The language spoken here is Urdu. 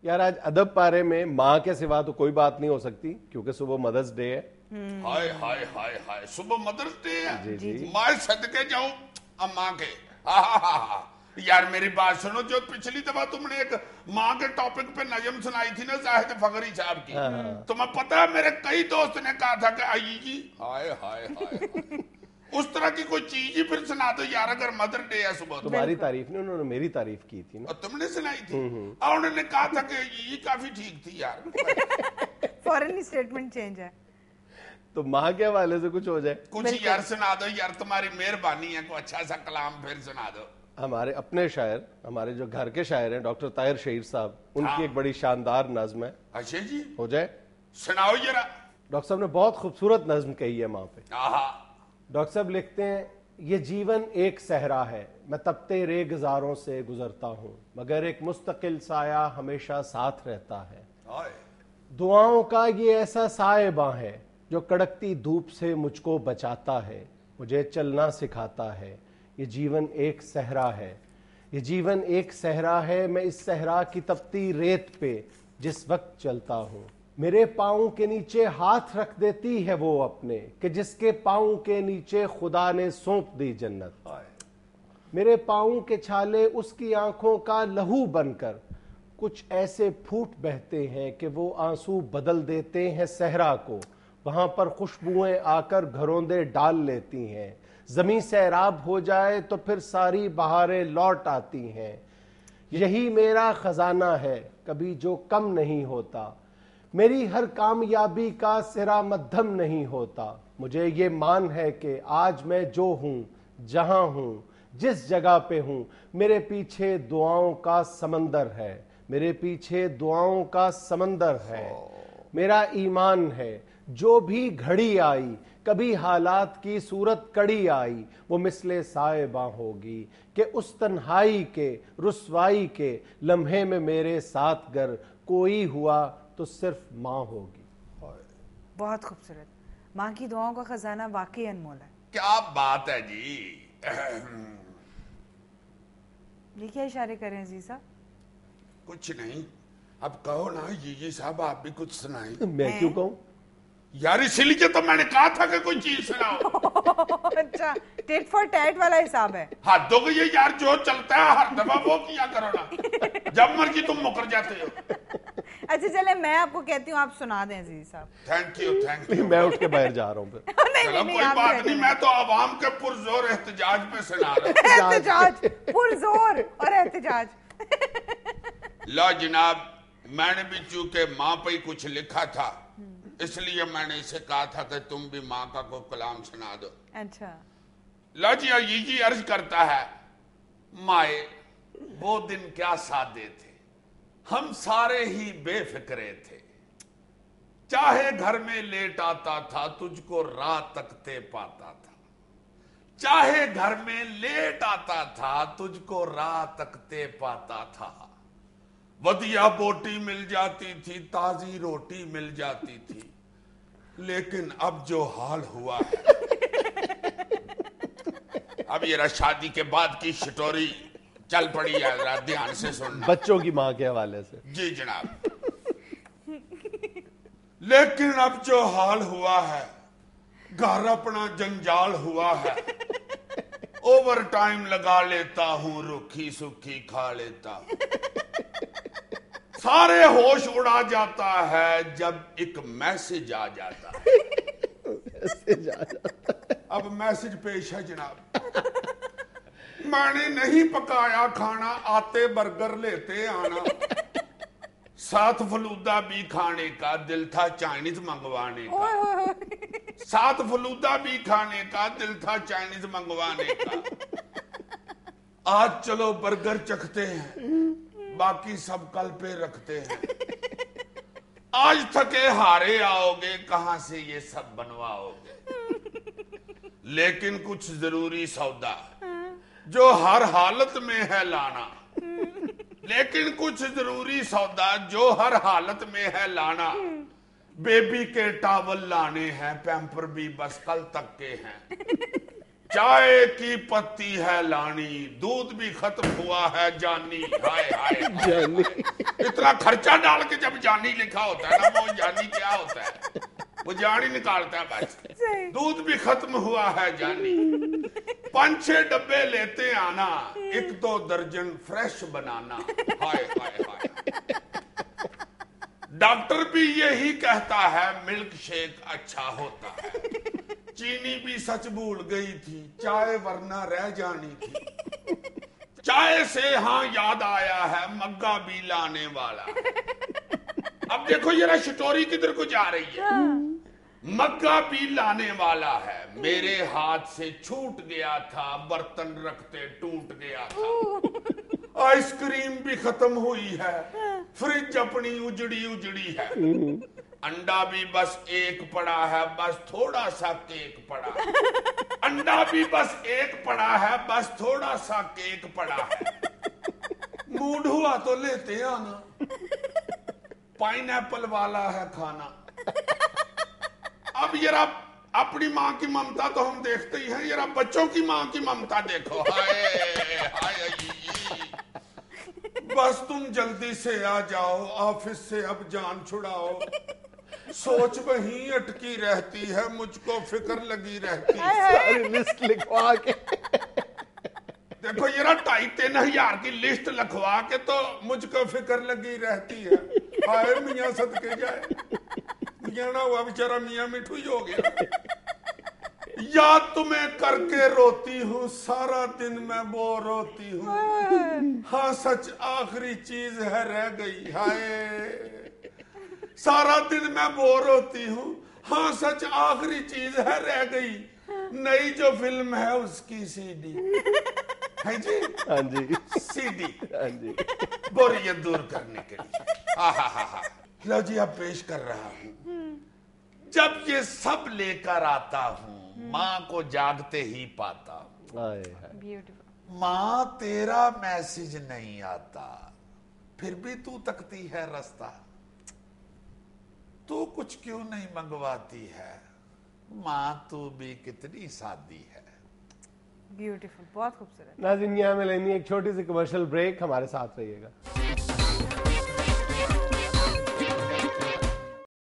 یار آج ادب پارے میں ماں کے سوا تو کوئی بات نہیں ہو سکتی کیونکہ صبح مدرس ڈے ہے. ہائے ہائے ہائے ہائے صبح مدرس ڈے ہے. جی. ماں صدقے جاؤں اماں کے. یار میری بات سنو, جو پچھلی دفعہ تم نے ایک ماں کے ٹاپک پہ نظم سنائی تھی نا زاہد فخری صاحب کی, تمہیں پتا ہے میرے کئی دوست نے کہا تھا کہ آئی جی ہائے ہائے ہائے اس طرح کی کوئی چیز ہی پھر سنا دو یار اگر مدر ڈے ہے صبح. تمہاری تعریف نہیں, انہوں نے میری تعریف کی تھی نا. اور تم نے سنائی تھی اور انہوں نے کہا تھا کہ یہ کافی ٹھیک تھی یار. فورن اسٹیٹمنٹ چینج ہے. تو ماں کے حوالے سے کچھ ہو جائے کچھ یار سنا دو یار, تمہاری مہربانی ہے, کوئی اچھا سا کلام پھر سنا دو. ہمارے اپنے شاعر, ہمارے جو گھر کے شاعر ہیں ڈاکٹر طاہر شہیر صاحب, ان کی ایک بڑی شاندار نظم ہے. اچھا جی ہو جائے, سناؤ ذرا. ڈاکٹر صاحب نے بہت خوبصورت نظم کہی ہے ماں پہ. ڈاکٹر صاحب لکھتے ہیں, یہ جیون ایک صحرا ہے, میں تپتے ریگزاروں سے گزرتا ہوں, مگر ایک مستقل سایہ ہمیشہ ساتھ رہتا ہے. دعاؤں کا یہ ایسا سائباں ہے جو کڑکتی دھوپ سے مجھ کو بچاتا ہے, مجھے چلنا سکھاتا ہے. یہ جیون ایک صحرا ہے, یہ جیون ایک صحرا ہے, میں اس صحرا کی تپتی ریت پہ جس وقت چلتا ہوں, میرے پاؤں کے نیچے ہاتھ رکھ دیتی ہے وہ اپنے, کہ جس کے پاؤں کے نیچے خدا نے سونپ دی جنت. میرے پاؤں کے چھالے اس کی آنکھوں کا لہو بن کر کچھ ایسے پھوٹ بہتے ہیں کہ وہ آنسو بدل دیتے ہیں صحرا کو, وہاں پر خوشبوئیں آ کر گھروندے ڈال لیتی ہیں. زمین سیراب ہو جائے تو پھر ساری بہاریں لوٹ آتی ہیں. یہی میرا خزانہ ہے کبھی جو کم نہیں ہوتا, میری ہر کامیابی کا سرا مدھم نہیں ہوتا. مجھے یہ مان ہے کہ آج میں جو ہوں, جہاں ہوں, جس جگہ پہ ہوں, میرے پیچھے دعاؤں کا سمندر ہے, میرے پیچھے دعاؤں کا سمندر ہے. میرا ایمان ہے جو بھی گھڑی آئی, کبھی حالات کی صورت کڑی آئی, وہ مثل سائباں ہوگی کہ اس تنہائی کے رسوائی کے لمحے میں میرے ساتھ گر کوئی ہوا تو صرف ماں ہوگی. بہت خوبصورت. ماں کی دعاؤں کا خزانہ واقعی انمول ہے. کیا بات ہے جی. یہ کیا اشارے کریں عزیز صاحب؟ کچھ نہیں, اب کہو نا جی صاحب, آپ بھی کچھ سنائیں. میں کیوں کہوں یار, اسی لیے تو میں نے کہا تھا کہ کوئی چیز سناؤ. اچھا, ٹیٹ فار ٹیٹ والا حساب ہے. حدوں کو یہ یار جو چلتا ہے ہر دفعہ وہ کیا کرو نا, جب مرضی تم مکر جاتے ہو. اچھا چلے میں آپ کو کہتی ہوں, آپ سنا دیں عزیز صاحب. Thank you thank you. میں اٹھ کے باہر جا رہا ہوں پھر. چلو کوئی بات نہیں, میں تو عوام کے پرزور احتجاج پہ سنا رہا ہوں. احتجاج, پرزور اور احتجاج. لا جناب, میں نے بھی چونکہ ماں پہ ہی کچھ لکھا تھا, اس لیے میں نے اسے کہا تھا کہ تم بھی ماں کا کوئی کلام سنا دو. اچھا. لا جی عرض کرتا ہے, مائے وہ دن کیا سادے تھے, ہم سارے ہی بے فکرے تھے, چاہے گھر میں لیٹ آتا تھا تجھ کو رات تکتے پاتا تھا, چاہے گھر میں لیٹ آتا تھا تجھ کو رات تکتے پاتا تھا, ودیا بوٹی مل جاتی تھی, تازی روٹی مل جاتی تھی, لیکن اب جو حال ہوا ہے. اب یہ شادی کے بعد کی شٹوری چل پڑی ہے, ذرا دھیان سے سننا. بچوں کی ماں کے حوالے سے. جی جناب. لیکن اب جو حال ہوا ہے, گھر اپنا جنجال ہوا ہے, اوور ٹائم لگا لیتا ہوں, روکھی سکھی کھا لیتا ہوں, سارے ہوش اڑا جاتا ہے جب ایک میسج آ جاتا ہے. اب میسج پیش ہے جناب. میں نے نہیں پکایا کھانا, آتے برگر لیتے آنا, ساتھ فلودہ بھی کھانے کا, دل تھا چائنیز منگوانے کا, ساتھ فلودہ بھی کھانے کا, دل تھا چائنیز منگوانے کا. آج چلو برگر چکھتے ہیں, باقی سب کل پہ رکھتے ہیں. آج تھکے ہارے آؤ گے, کہاں سے یہ سب بنواؤ گے. لیکن کچھ ضروری سودا جو ہر حالت میں ہے لانا, لیکن کچھ ضروری سودا جو ہر حالت میں ہے لانا. بیبی کے ٹاول لانے ہیں, پیمپر بھی بس کل تک کے ہیں. چائے کی پتی ہے لانی، دودھ بھی ختم ہوا ہے جانی، ہائے ہائے جانی اتنا خرچہ ڈال کے جب جانی لکھا ہوتا ہے نا، وہ جانی کیا ہوتا ہے، وہ جانی نکالتا ہے بس. دودھ بھی ختم ہوا ہے جانی، 5-6 ڈبے لیتے آنا، 1-2 درجن فریش بنانا، ہائے ہائے ہائے. ڈاکٹر بھی یہی کہتا ہے ملک شیک اچھا ہوتا ہے. چینی بھی سچ بھول گئی تھی، چائے ورنہ رہ جانی تھی. چائے سے ہاں یاد آیا ہے مگا بھی لانے والا. اب دیکھو یہ شٹوری کدھر کو جا رہی ہے. مگا بھی لانے والا ہے، میرے ہاتھ سے چھوٹ گیا تھا، برتن رکھتے ٹوٹ گیا تھا. آئس کریم بھی ختم ہوئی ہے، فریج اپنی اجڑی ہے. انڈا بھی بس ایک پڑا ہے، بس تھوڑا سا کیک پڑا ہے. انڈا بھی بس ایک پڑا ہے، بس تھوڑا سا کیک پڑا ہے. موڈ ہوا تو لیتے آنا، پائن ایپل والا ہے کھانا. اب ذرا اپنی ماں کی ممتا تو ہم دیکھتے ہی ہیں، ذرا بچوں کی ماں کی ممتا دیکھو. ہائے ہائے بس تم جلدی سے آ جاؤ، آفس سے اب جان چھڑاؤ. سوچ وہیں اٹکی رہتی ہے، مجھ کو فکر لگی رہتی ہے. ساری لسٹ لکھوا کے دیکھو یہ 2,500-3 ہزار کی لسٹ لکھوا کے تو مجھ کو فکر لگی رہتی ہے. ہائے میاں صدقے جائے، میاں نہ ہوا بیچارہ میاں مٹھو ہی ہو گیا. یاد تمہیں کر کے روتی ہوں، سارا دن میں بور ہوتی ہوں. ہاں سچ آخری چیز ہے رہ گئی. ہائے سارا دن میں بور ہوتی ہوں، ہاں سچ آخری چیز ہے رہ گئی. نئی جو فلم ہے اس کی سی ڈی ہے جی. ہاں جی سی ڈی ہاں جی بوریت دور کرنے کے لیے. لو جی اب پیش کر رہا ہوں. جب یہ سب لے کر آتا ہوں، ماں کو جاگتے ہی پاتا ہوں. ماں تیرا میسج نہیں آتا، پھر بھی تو تکتی ہے رستہ. تو کچھ کیوں نہیں منگواتی ہے، ماں تو بھی کتنی سادی ہے. بیوٹیفل، بہت خوبصورت. ناظرین یہاں میں لینی ایک چھوٹی سی کمرشل بریک، ہمارے ساتھ رہیے گا.